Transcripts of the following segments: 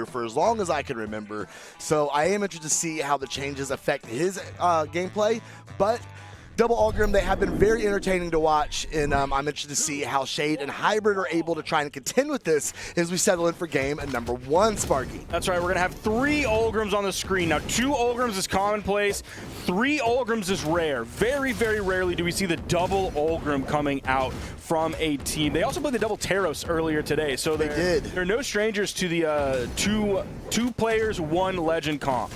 for as long as I can remember. So I am interested to see how the changes affect his gameplay, but Double Algrim, they have been very entertaining to watch, and I'm interested to see how Shade and Hybrid are able to try and contend with this as we settle in for game number 1, Sparky. That's right, we're going to have 3 Olgrims on the screen. Now, 2 Olgrims is commonplace, 3 Olgrims is rare. Very, very rarely do we see the double Olgrim coming out from a team. They also played the double Taros earlier today, so they're no strangers to the two players, 1 legend comp.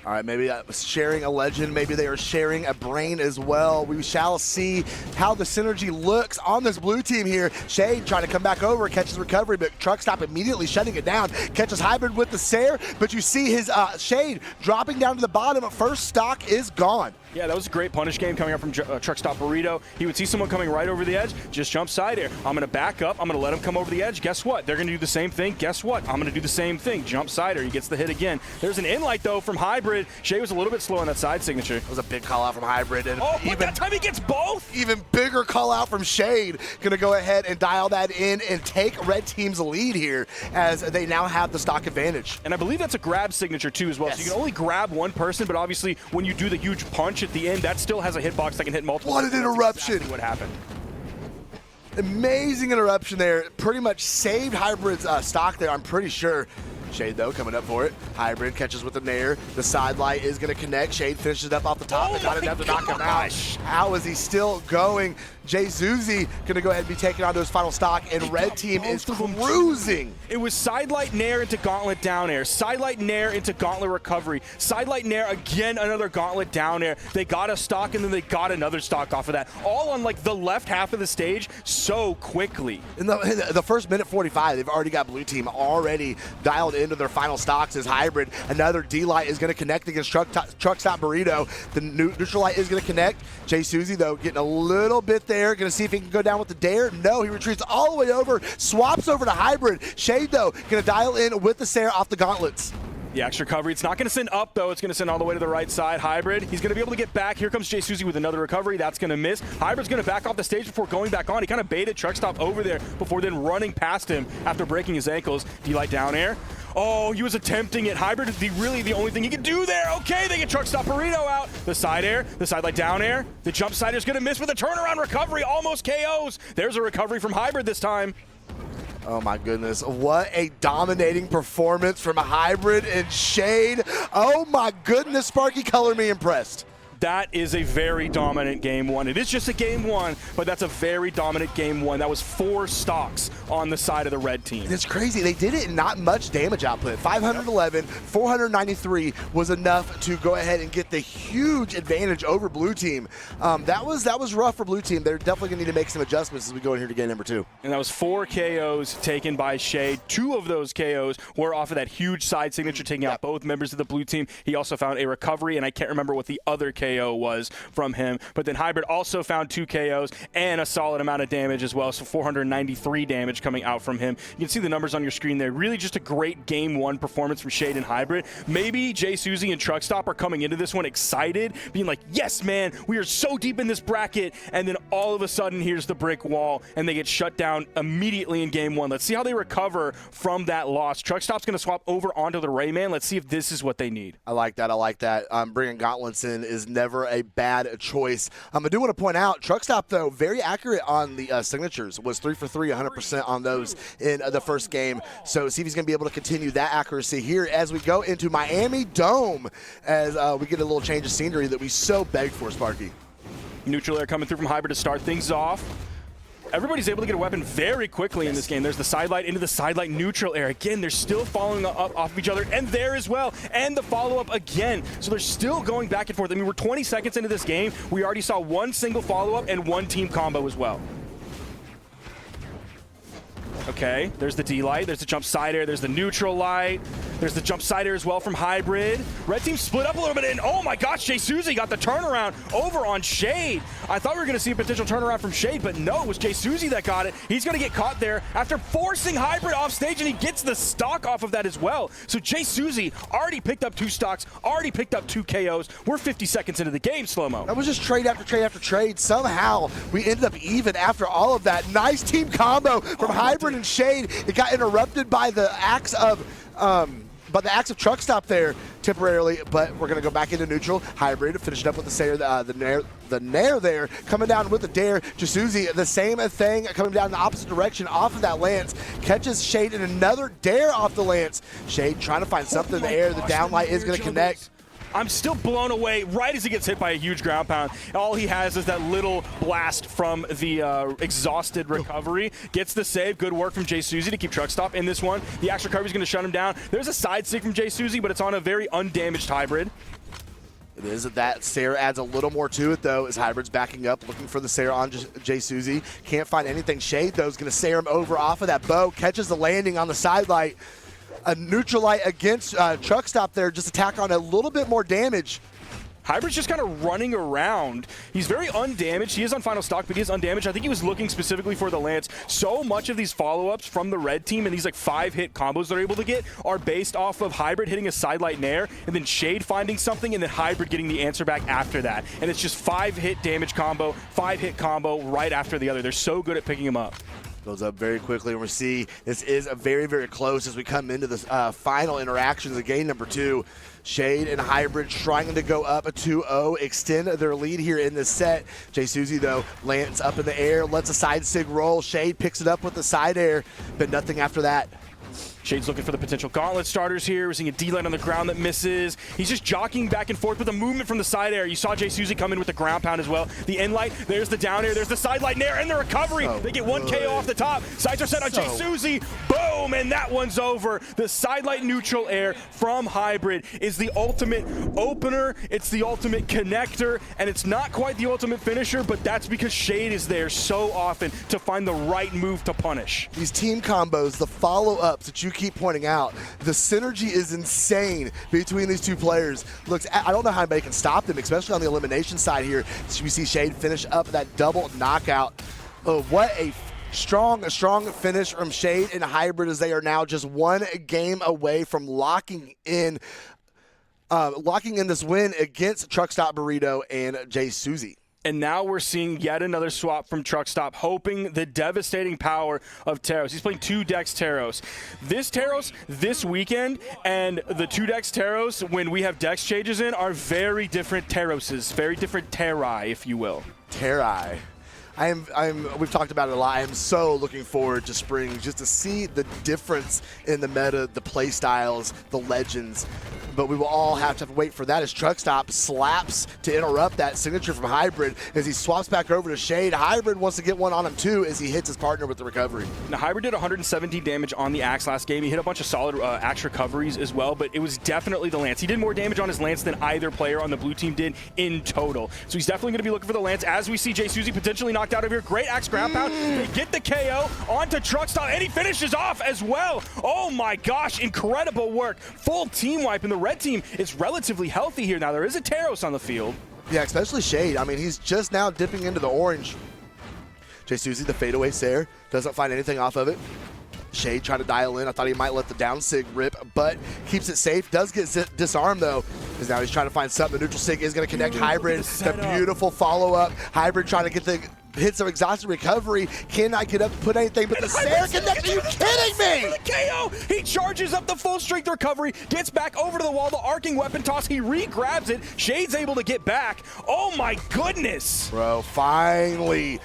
All right, maybe sharing a legend, maybe they are sharing a brain as well. We shall see how the synergy looks on this blue team here. Shade trying to come back over, catches recovery, but TruckStop immediately shutting it down. Catches Hybrid with the Sair, but you see his Shade dropping down to the bottom. First stock is gone. Yeah, that was a great punish game coming up from TruckStopBurrito. He would see someone coming right over the edge, just jump side air. I'm going to back up. I'm going to let him come over the edge. Guess what? They're going to do the same thing. Guess what? I'm going to do the same thing. Jump side air. He gets the hit again. There's an in-light, though, from Hybrid. Shay was a little bit slow on that side signature. It was a big call out from Hybrid. And but that time he gets both? Even bigger call out from Shade. Going to go ahead and dial that in and take Red Team's lead here as they now have the stock advantage. And I believe that's a grab signature, too, as well. Yes. So you can only grab one person, but obviously when you do the huge punch at the end, that still has a hitbox that can hit multiple. What an interruption. Exactly what happened. Amazing interruption there. Pretty much saved Hybrid's stock there, I'm pretty sure. Shade, though, coming up for it. Hybrid catches with the Nair. The side light is going to connect. Shade finishes it up off the top. They got enough to knock him out. How is he still going? Jsuzi going to go ahead and be taking on those final stock, and Red Team is cruising. It was side light Nair into gauntlet down air. Side light Nair into gauntlet recovery. Side light Nair again, another gauntlet down air. They got a stock, and then they got another stock off of that. All on like the left half of the stage so quickly. In the first minute 45, they've already got Blue Team already dialed into their final stocks as Hybrid. Another D-Light is going to connect against TruckStopBurrito. The neutral light is going to connect. Jsuzi, though, getting a little bit there. Going to see if he can go down with the dare. No, he retreats all the way over, swaps over to Hybrid. Shade, though, going to dial in with the Sair off the gauntlets. The extra recovery. It's not going to send up, though. It's going to send all the way to the right side. Hybrid, he's going to be able to get back. Here comes Jsuzi with another recovery. That's going to miss. Hybrid's going to back off the stage before going back on. He kind of baited TruckStop over there before then running past him after breaking his ankles. D-Light down air. Oh, he was attempting it. Hybrid is really the only thing he can do there. Okay, they get TruckStopBurrito out. The side air, the side light down air. The jump side air is going to miss with a turnaround recovery. Almost KOs. There's a recovery from Hybrid this time. Oh my goodness, what a dominating performance from Hybrid and Shade. Oh my goodness, Sparky, color me impressed. That is a very dominant game 1. It is just a game 1, but that's a very dominant game 1. That was 4 stocks on the side of the red team. It's crazy. They did it in not much damage output. 511, 493 was enough to go ahead and get the huge advantage over Blue Team. That was rough for Blue Team. They're definitely going to need to make some adjustments as we go in here to game number 2. And that was 4 KOs taken by Shade. 2 of those KOs were off of that huge side signature, taking out both members of the Blue Team. He also found a recovery, and I can't remember what the other KO was from him, but then Hybrid also found 2 KOs and a solid amount of damage as well, so 493 damage coming out from him. You can see the numbers on your screen there. Really just a great game 1 performance from Shade and Hybrid. Maybe Jsuzi and TruckStop are coming into this one excited, being like, yes, man, we are so deep in this bracket, and then all of a sudden here's the brick wall, and they get shut down immediately in game 1. Let's see how they recover from that loss. TruckStop's going to swap over onto the Rayman. Let's see if this is what they need. I like that. I like that. Bringing gauntlets in is never a bad choice. I do want to point out, TruckStop, though, very accurate on the signatures. Was 3 for 3, 100% on those in the first game. So see if he's going to be able to continue that accuracy here as we go into Miami Dome, as we get a little change of scenery that we so begged for, Sparky. Neutral air coming through from Hybrid to start things off. Everybody's able to get a weapon very quickly in this game. There's the side light into the side light neutral air. Again, they're still following up off of each other, and there as well, and the follow-up again. So they're still going back and forth. I mean, we're 20 seconds into this game. We already saw 1 single follow-up and 1 team combo as well. Okay, there's the D-Light, there's the jump side air, there's the neutral light, there's the jump side air as well from Hybrid. Red team split up a little bit, and oh my gosh, Jsuzi got the turnaround over on Shade. I thought we were going to see a potential turnaround from Shade, but no, it was Jsuzi that got it. He's going to get caught there after forcing Hybrid off stage, and he gets the stock off of that as well. So Jsuzi already picked up 2 stocks, already picked up 2 KOs. We're 50 seconds into the game, Slow-Mo. That was just trade after trade after trade. Somehow, we ended up even after all of that. Nice team combo from Hybrid and Shade. It got interrupted by the axe of But the axe of truck stop there temporarily, but we're going to go back into neutral. Hybrid, finishing up with the Sayer, the Nair there, coming down with the Dare. Jsuzi, the same thing, coming down in the opposite direction off of that Lance. Catches Shade in another Dare off the Lance. Shade trying to find something in the air. The downlight is going to connect. I'm still blown away right as he gets hit by a huge ground pound. All he has is that little blast from the exhausted recovery. Gets the save. Good work from Jsuzi to keep TruckStop in this one. The axe recovery is going to shut him down. There's a side stick from Jsuzi, but it's on a very undamaged Hybrid. It is that Sayer adds a little more to it, though, as Hybrid's backing up, looking for the Sayer on Jsuzi. Can't find anything. Shade, though, is going to Sayer him over off of that bow. Catches the landing on the sidelight. A neutral light against TruckStop there, just attack on a little bit more damage. Hybrid's just kind of running around. He's very undamaged. He is on final stock, but he is undamaged. I think he was looking specifically for the Lance. So much of these follow-ups from the red team and these like 5-hit combos they're able to get are based off of Hybrid hitting a sidelight nair and then Shade finding something and then Hybrid getting the answer back after that. And it's just 5-hit damage combo, 5-hit combo right after the other. They're so good at picking him up. Goes up very quickly, and we see this is a very, very close as we come into the final interactions of game number 2. Shade and Hybrid trying to go up a 2-0, extend their lead here in this set. Jsuzi, though, lands up in the air, lets a side sig roll. Shade picks it up with the side air, but nothing after that. Shade's looking for the potential gauntlet starters here. We're seeing a D-line on the ground that misses. He's just jockeying back and forth with the movement from the side air. You saw Jsuzi come in with the ground pound as well. The end light, there's the down air, there's the side light nair, and the recovery. They get 1 KO off the top. Sights are set on Jsuzi. Boom, and that one's over. The side light neutral air from Hybrid is the ultimate opener. It's the ultimate connector, and it's not quite the ultimate finisher, but that's because Shade is there so often to find the right move to punish. These team combos, the follow-ups that you keep pointing out, the synergy is insane between these two players. Looks, I don't know how anybody can stop them, especially on the elimination side here. We see Shade finish up that double knockout. Oh, what a strong finish from Shade and Hybrid, as they are now just 1 game away from locking in this win against TruckStopBurrito and Jsuzi. And now we're seeing yet another swap from TruckStop, hoping the devastating power of Taros. He's playing 2 decks Taros. This Taros this weekend and the 2 decks Taros when we have dex changes in are very different Taroses, very different Terrai, if you will. Terrai. We've talked about it a lot. I am so looking forward to spring just to see the difference in the meta, the play styles, the legends. But we will all have to wait for that as TruckStop slaps to interrupt that signature from Hybrid as he swaps back over to Shade. Hybrid wants to get one on him too as he hits his partner with the recovery. Now Hybrid did 117 damage on the axe last game. He hit a bunch of solid axe recoveries as well, but it was definitely the Lance. He did more damage on his Lance than either player on the blue team did in total. So he's definitely going to be looking for the Lance as we see Jsuzi potentially knocked out of here. Great axe ground pound. They get the KO onto TruckStop and he finishes off as well. Oh my gosh, incredible work. Full team wipe, and the red team is relatively healthy here. Now there is a Taros on the field. Yeah, especially Shade. I mean, he's just now dipping into the orange. Jsuzi, the fadeaway Sayer, doesn't find anything off of it. Shade trying to dial in. I thought he might let the down sig rip, but keeps it safe. Does get disarmed though, because now he's trying to find something. The neutral sig is going to connect Hybrid. The beautiful follow-up. Hybrid trying to get the hits of exhausted recovery. Cannot get up to put anything, but the Sayer connect. Are you kidding me? The KO. He charges up the full strength recovery, gets back over to the wall, the arcing weapon toss. He re-grabs it. Shade's able to get back. Oh my goodness. Bro, finally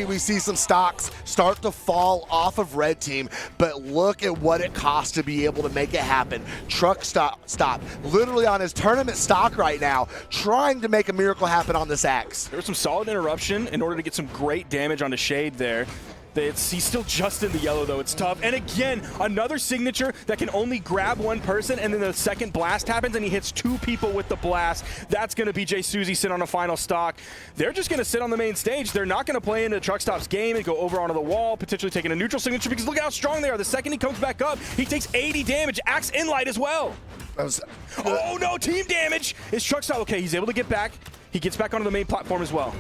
we see some stocks start to fall off of red team, but look at what it costs to be able to make it happen. TruckStop literally on his tournament stock right now, trying to make a miracle happen on this axe. There was some solid interruption in order to get some great damage onto Shade there. He's still just in the yellow, though. It's tough. And again, another signature that can only grab one person, and then the second blast happens, and he hits 2 people with the blast. That's going to be Jsuzi sit on a final stock. They're just going to sit on the main stage. They're not going to play into TruckStop's game and go over onto the wall, potentially taking a neutral signature, because look how strong they are. The second he comes back up, he takes 80 damage. Axe Inlight as well. Oh, no, team damage. Is TruckStop okay? He's able to get back. He gets back onto the main platform as well.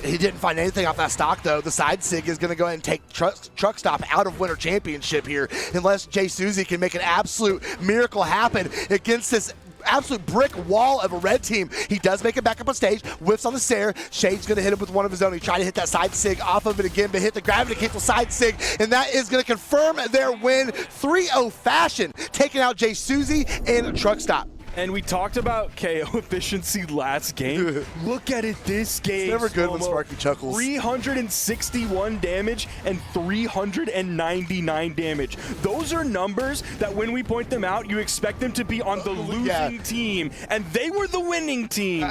He didn't find anything off that stock, though. The side sig is going to go ahead and take TruckStop out of Winter Championship here, unless Jsuzi can make an absolute miracle happen against this absolute brick wall of a red team. He does make it back up on stage, whiffs on the Sair. Shade's going to hit him with one of his own. He tried to hit that side sig off of it again, but hit the gravity cancel side sig, and that is going to confirm their win 3-0 fashion, taking out Jsuzi and TruckStop. And we talked about KO efficiency last game. Look at it this game. It's never good when Slow-mo. Sparky chuckles. 361 damage and 399 damage. Those are numbers that when we point them out, you expect them to be on the losing team. And they were the winning team.